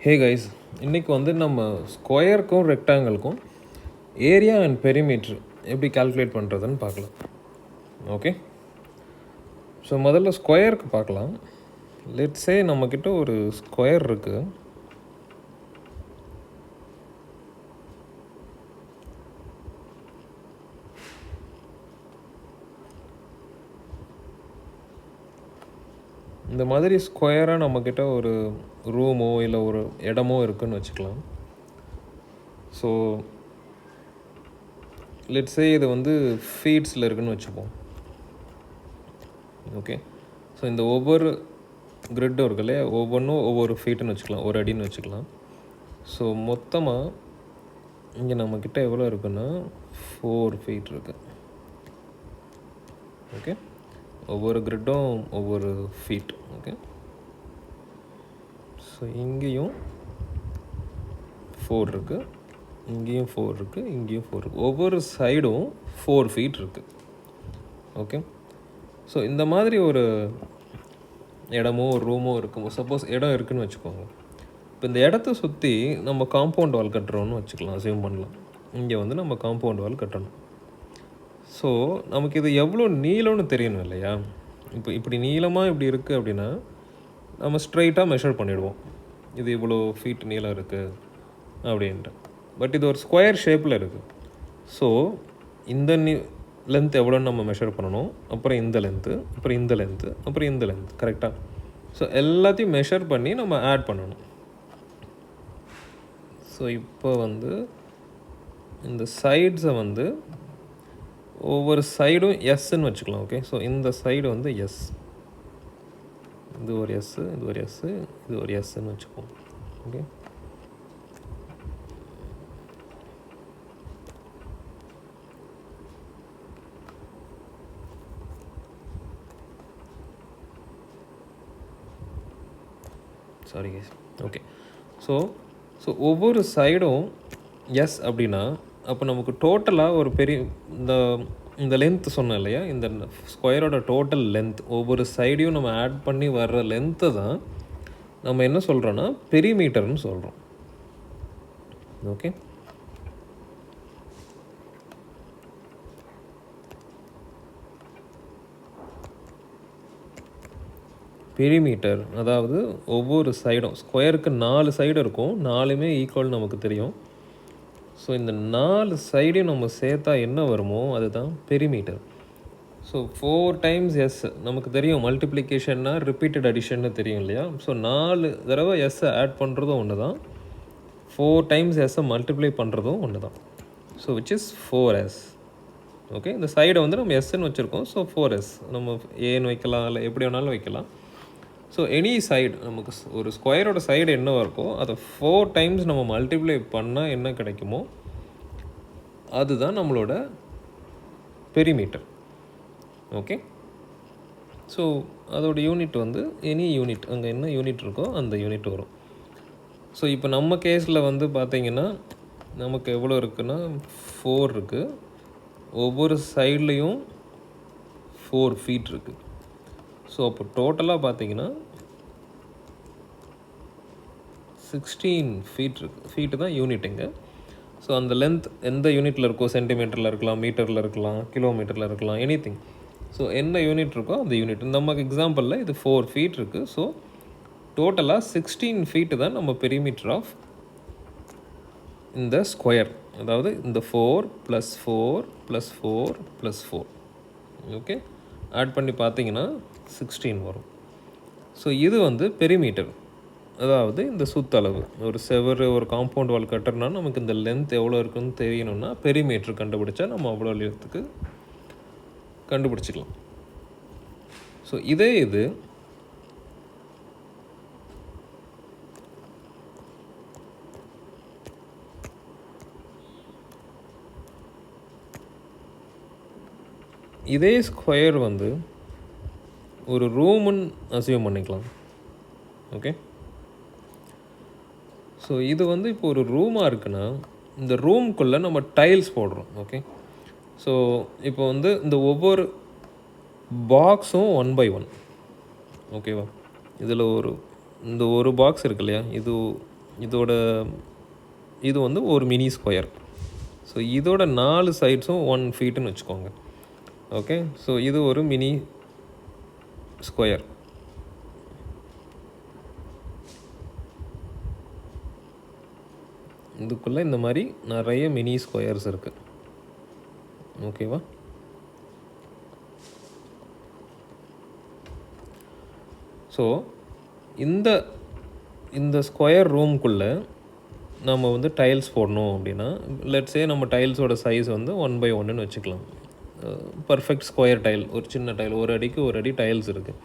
Hey guys, இன்றைக்கி வந்து நம்ம ஸ்கொயருக்கும் ரெக்டாங்கிளுக்கும் ஏரியா அண்ட் பெரிமீட்ரு எப்படி கால்குலேட் பண்ணுறதுன்னு பார்க்கலாம். ஓகே, ஸோ முதல்ல ஸ்கொயருக்கு பார்க்கலாம். லெட்ஸே நம்மக்கிட்ட ஒரு ஸ்கொயர் இருக்குது. இந்த மாதிரி ஸ்கொயராக நம்மக்கிட்ட ஒரு ரூமோ இல்லை ஒரு இடமோ இருக்குதுன்னு வச்சுக்கலாம். ஸோ லெட்ஸே இது வந்து ஃபீட்ஸில் இருக்குதுன்னு வச்சுப்போம். ஓகே, ஸோ இந்த ஒவ்வொரு கிரிட்டும் இருக்கு இல்லையா, ஒவ்வொன்றும் ஒவ்வொரு ஃபீட்டுன்னு வச்சுக்கலாம், ஒரு அடின்னு வச்சுக்கலாம். ஸோ மொத்தமாக இங்கே நம்மக்கிட்ட எவ்வளோ இருக்குன்னா 4 ஃபீட் இருக்குது. ஓகே, ஒவ்வொரு கிரிட்டும் ஒவ்வொரு ஃபீட். ஓகே, ஸோ இங்கேயும் 4 இருக்குது, இங்கேயும் 4 இருக்குது, இங்கேயும் 4 இருக்குது. ஒவ்வொரு சைடும் 4 ஃபீட் இருக்குது. ஓகே, ஸோ இந்த மாதிரி ஒரு இடமோ ஒரு ரூமோ இருக்கும். சப்போஸ் இடம் இருக்குதுன்னு வச்சுக்கோங்க. இப்போ இந்த இடத்த சுற்றி நம்ம காம்பவுண்ட் வால் கட்டுறோன்னு வச்சுக்கலாம், அசியூம் பண்ணலாம். இங்கே வந்து நம்ம காம்பவுண்ட் வால் கட்டணும். ஸோ நமக்கு இது எவ்வளோ நீளம்னு தெரியணும் இல்லையா. இப்போ இப்படி நீளமாக இப்படி இருக்குது அப்படின்னா நம்ம ஸ்ட்ரைட்டாக மெஷர் பண்ணிவிடுவோம், இது இவ்வளோ ஃபீட் நீளம் இருக்குது அப்படின்ட்டு. பட் இது ஒரு ஸ்கொயர் ஷேப்பில் இருக்குது. ஸோ இந்த லென்த் எவ்வளோன்னு நம்ம மெஷர் பண்ணணும், அப்புறம் இந்த லென்த்து, அப்புறம் இந்த லென்த்து, அப்புறம் இந்த லென்த், கரெக்டாக. ஸோ எல்லாத்தையும் மெஷர் பண்ணி நம்ம ஆட் பண்ணணும். ஸோ இப்போ வந்து இந்த சைட்ஸை வந்து ஒவ்வொரு சைடும் எஸ்ன்னு வச்சுக்கலாம். ஓகே, ஸோ இந்த சைடு வந்து எஸ், இது ஒரு எஸ்ஸு, இது ஒரு எஸ்ஸு, இது ஒரு எஸ்ன்னு வச்சுப்போம். Okay, sorry case. Okay, so ஒவ்வொரு சைடும் எஸ் அப்படின்னா அப்போ நமக்கு டோட்டலாக ஒரு பெரிய இந்த லென்த் சொன்னேன் இல்லையா, இந்த ஸ்கொயரோட டோட்டல் லென்த் ஒவ்வொரு சைடையும் நம்ம ஆட் பண்ணி வர்ற லென்த்தை தான் நம்ம என்ன சொல்கிறோன்னா பெரிமீட்டர்னு சொல்கிறோம். ஓகே, பெரிமீட்டர் அதாவது ஒவ்வொரு சைடும், ஸ்கொயருக்கு 4 சைடு இருக்கும், 4மே ஈக்குவல் நமக்கு தெரியும். ஸோ இந்த 4 சைடையும் நம்ம சேர்த்தா என்ன வருமோ அதுதான் பெரிமீட்டர். ஸோ 4 டைம்ஸ் எஸ் நமக்கு தெரியும், மல்டிப்ளிகேஷன்னா ரிப்பீட்டட் அடிஷன்னு தெரியும் இல்லையா. ஸோ 4 தடவை எஸ்ஸை ஆட் பண்ணுறதும் ஒன்று தான், 4 டைம்ஸ் எஸ்ஸை மல்டிப்ளை பண்ணுறதும் ஒன்று தான். So which is 4s. Okay, இந்த சைடை வந்து நம்ம எஸ்ன்னு வச்சுருக்கோம். ஸோ 4s நம்ம ஏன்னு வைக்கலாம், இல்லை எப்படி வேணாலும் வைக்கலாம். ஸோ எனி சைடு, நமக்கு ஒரு ஸ்கொயரோட சைடு என்ன இருக்கோ அதை 4 டைம்ஸ் நம்ம மல்டிப்ளை பண்ணால் என்ன கிடைக்குமோ அதுதான் நம்மளோட பெரிமீட்டர். ஓகே, ஸோ அதோட யூனிட் வந்து எனி யூனிட், அங்கே என்ன யூனிட் இருக்கோ அந்த யூனிட் வரும். ஸோ இப்போ நம்ம கேஸில் வந்து பார்த்திங்கன்னா நமக்கு எவ்வளோ இருக்குன்னா 4 இருக்குது, ஒவ்வொரு சைட்லேயும் 4 ஃபீட் இருக்குது. ஸோ அப்போ டோட்டலாக பார்த்தீங்கன்னா 16 ஃபீட் இருக்குது. ஃபீட்டு தான் யூனிட்டுங்க. ஸோ அந்த லென்த் எந்த யூனிட்டில் இருக்கோ, சென்டிமீட்டரில் இருக்கலாம், மீட்டரில் இருக்கலாம், கிலோமீட்டரில் இருக்கலாம், எனிதிங். ஸோ என்ன யூனிட் இருக்கோ அந்த யூனிட். நமக்கு எக்ஸாம்பிளில் இது 4 ஃபீட் இருக்குது. ஸோ டோட்டலாக 16 ஃபீட்டு தான் நம்ம பெரிமீட்டர் ஆஃப் இந்த ஸ்கொயர். அதாவது இந்த 4 + 4 + 4 + 4. ஓகே, ஆட் பண்ணி பார்த்தீங்கன்னா 16 வரும். ஸோ இது வந்து பெரிமீட்டர், அதாவது இந்த சுத்தளவு. ஒரு செவரு, ஒரு காம்பவுண்ட் வால் கட்டுறதுனா நமக்கு இந்த லென்த் எவ்வளோ இருக்குன்னு தெரியணும்னா பெரிமீட்டர் கண்டுபிடிச்சா நம்ம அவ்வளோ லென்த்துக்கு கண்டுபிடிச்சிக்கலாம். ஸோ இதே இதே ஸ்கொயர் வந்து ஒரு ரூமுன்னு அசியூம் பண்ணிக்கலாம். ஓகே, ஸோ இது வந்து இப்போ ஒரு ரூமாக இருக்குன்னா இந்த ரூம்குள்ளே நம்ம டைல்ஸ் போடுறோம். ஓகே, ஸோ இப்போ வந்து இந்த ஒவ்வொரு பாக்ஸும் 1 by 1. ஓகேவா, இதில் இந்த ஒரு பாக்ஸ் இருக்கு இல்லையா, இது இது வந்து ஒரு மினி ஸ்கொயர். ஸோ இதோட 4 சைட்ஸும் 1 ஃபீட்டுன்னு வச்சுக்கோங்க. ஓகே, ஸோ இது ஒரு மினி ஸ்கொயர். இதுக்குள்ளே இந்த மாதிரி நிறைய மினி ஸ்கொயர்ஸ் இருக்குது. ஓகேவா? ஸோ இந்த ஸ்கொயர் ரூம்குள்ளே நம்ம வந்து டைல்ஸ் போடணும் அப்படின்னா, லெட்ஸே நம்ம டைல்ஸோட சைஸ் வந்து 1x1ன்னு வச்சுக்கலாம். பர்ஃபெக்ட் ஸ்கொயர் டைல், ஒரு சின்ன டைல், ஒரு அடிக்கு ஒரு அடி டைல்ஸ் இருக்குது.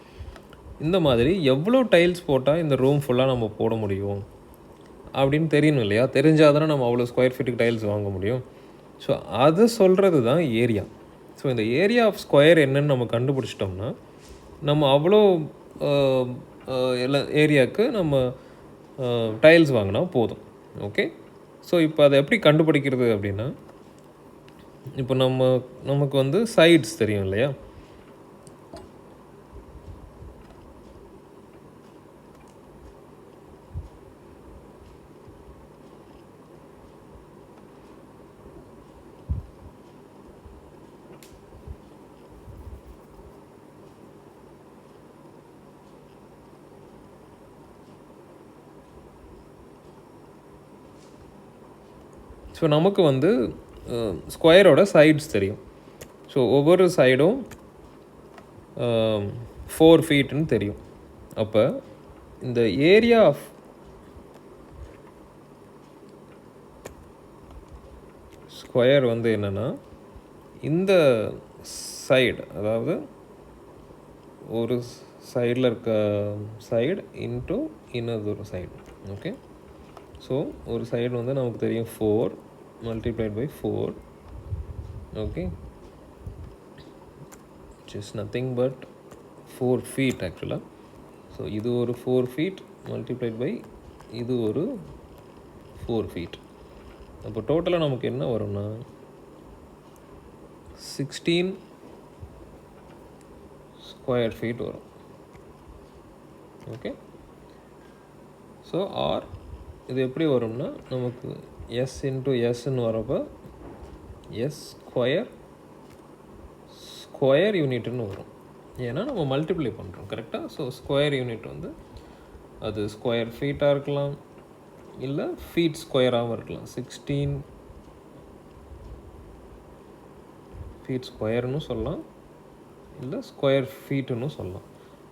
இந்த மாதிரி எவ்வளோ டைல்ஸ் போட்டால் இந்த ரூம் ஃபுல்லாக நம்ம போட முடியும் அப்படின்னு தெரியணும் இல்லையா? தெரிஞ்சால் தானே நம்ம அவ்வளோ ஸ்கொயர் ஃபீட்டுக்கு டைல்ஸ் வாங்க முடியும். ஸோ அது சொல்கிறது தான் ஏரியா. ஸோ இந்த ஏரியா ஆஃப் ஸ்கொயர் என்னன்னு நம்ம கண்டுபிடிச்சிட்டோம்னா, நம்ம அவ்வளோ எல்லா ஏரியாவுக்கு நம்ம டைல்ஸ் வாங்கினா போதும். ஓகே, ஸோ இப்போ அதை எப்படி கண்டுபிடிக்கிறது அப்படின்னா, இப்போ நமக்கு வந்து சைட்ஸ் தெரியும் இல்லையா? ஸோ நமக்கு வந்து ஸ்கொயரோட சைட்ஸ் தெரியும். ஸோ ஒவ்வொரு சைடும் 4 ஃபீட்டுன்னு தெரியும். அப்போ இந்த ஏரியா ஆஃப் ஸ்கொயர் வந்து என்னென்னா, இந்த சைடு, அதாவது ஒரு சைடில் இருக்க சைடு இன்ட்டு இன்னொரு சைடு. ஓகே, ஸோ ஒரு சைடு வந்து நமக்கு தெரியும் 4 multiplied by 4. Okay, which is nothing but 4 feet actually. So இது ஒரு 4 feet multiplied by இது ஒரு 4 feet. அப்போ டோட்டலாக நமக்கு என்ன வரும்னா 16 ஸ்கொயர் ஃபீட் வரும். ஓகே, ஸோ ஆர் இது எப்படி வரும்னா, நமக்கு S இன்ட்டு எஸ்ன்னு வரப்போ எஸ் ஸ்கொயர் யூனிட்னு வரும். ஏன்னா நம்ம மல்டிப்ளை பண்ணுறோம் கரெக்டாக. ஸோ ஸ்கொயர் யூனிட் வந்து அது ஸ்கொயர் ஃபீட்டாக இருக்கலாம், இல்லை ஃபீட் ஸ்கொயராகவும் இருக்கலாம். 16 ஃபீட் ஸ்கொயர்னு சொல்லலாம், இல்லை ஸ்கொயர் ஃபீட்டுன்னு சொல்லலாம்.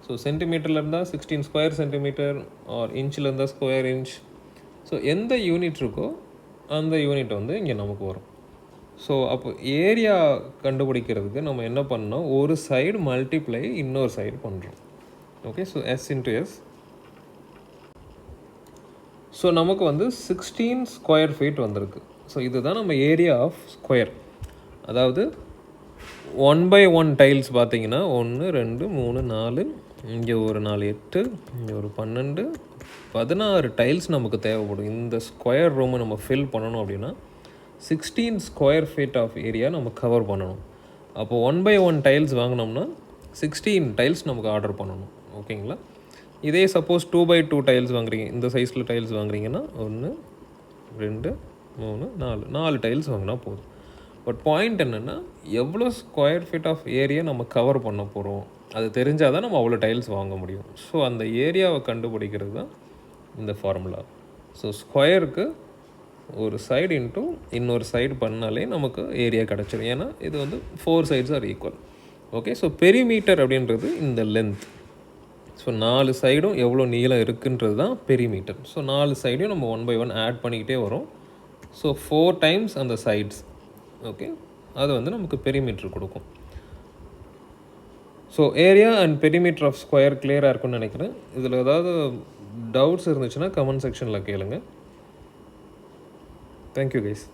ஸோ சென்டிமீட்டரில் இருந்தால் 16 ஸ்கொயர் சென்டிமீட்டர், ஆர் இன்ச்சில் இருந்தால் ஸ்கொயர் இன்ச். ஸோ எந்த யூனிட் இருக்கோ அந்த யூனிட் வந்து இங்கே நமக்கு வரும். ஸோ அப்போ ஏரியா கண்டுபிடிக்கிறதுக்கு நம்ம என்ன பண்ணோம், ஒரு சைடு மல்டிப்ளை இன்னொரு சைடு பண்ணுறோம். Okay, so S into S. So நமக்கு வந்து 16 ஸ்கொயர் ஃபீட் வந்திருக்கு. ஸோ இதுதான் நம்ம ஏரியா ஆஃப் ஸ்கொயர். அதாவது 1x1 டைல்ஸ் பார்த்தீங்கன்னா 1 2 3 4, இங்கே ஒரு 4 8, இங்கே ஒரு 12 16 டைல்ஸ் நமக்கு தேவைப்படும். இந்த ஸ்கொயர் ரூமை நம்ம ஃபில் பண்ணணும் அப்படின்னா 16 ஸ்கொயர் ஃபீட் ஆஃப் ஏரியா நம்ம கவர் பண்ணணும். அப்போது 1x1 டைல்ஸ் வாங்கினோம்னா 16 டைல்ஸ் நமக்கு ஆர்டர் பண்ணணும். ஓகேங்களா? இதே சப்போஸ் 2x2 டைல்ஸ் வாங்குறீங்க, இந்த சைஸில் டைல்ஸ் வாங்குறீங்கன்னா 1 2 3 4 டைல்ஸ் வாங்கினா போதும். பட் பாயிண்ட் என்னென்னா, எவ்வளோ ஸ்கொயர் ஃபீட் ஆஃப் ஏரியா நம்ம கவர் பண்ண போகிறோம் அது தெரிஞ்சால் தான் நம்ம அவ்வளோ டைல்ஸ் வாங்க முடியும். ஸோ அந்த ஏரியாவை கண்டுபிடிக்கிறது தான் இந்த ஃபார்முலா. ஸோ ஸ்கொயருக்கு ஒரு சைடு இன்ட்டு இன்னொரு சைடு பண்ணாலே நமக்கு ஏரியா கிடச்சிடும். ஏன்னா இது வந்து 4 sides are equal. Okay, so perimeter அப்படின்றது இந்த லென்த். ஸோ 4 சைடும் எவ்வளோ நீளம் இருக்குன்றது தான் பெரிமீட்டர். ஸோ 4 சைடையும் நம்ம 1x1 ஆட் பண்ணிக்கிட்டே வரோம். ஸோ 4 டைம்ஸ் அந்த சைட்ஸ். ஓகே, அது வந்து நமக்கு பெரிமீட்டர் கொடுக்கும். So area and perimeter of square கிளியராக இருக்கும்னு நினைக்கிறேன். இதில் ஏதாவது டவுட்ஸ் இருந்துச்சுன்னா கமெண்ட் செக்ஷனில் கேளுங்க. Thank you guys.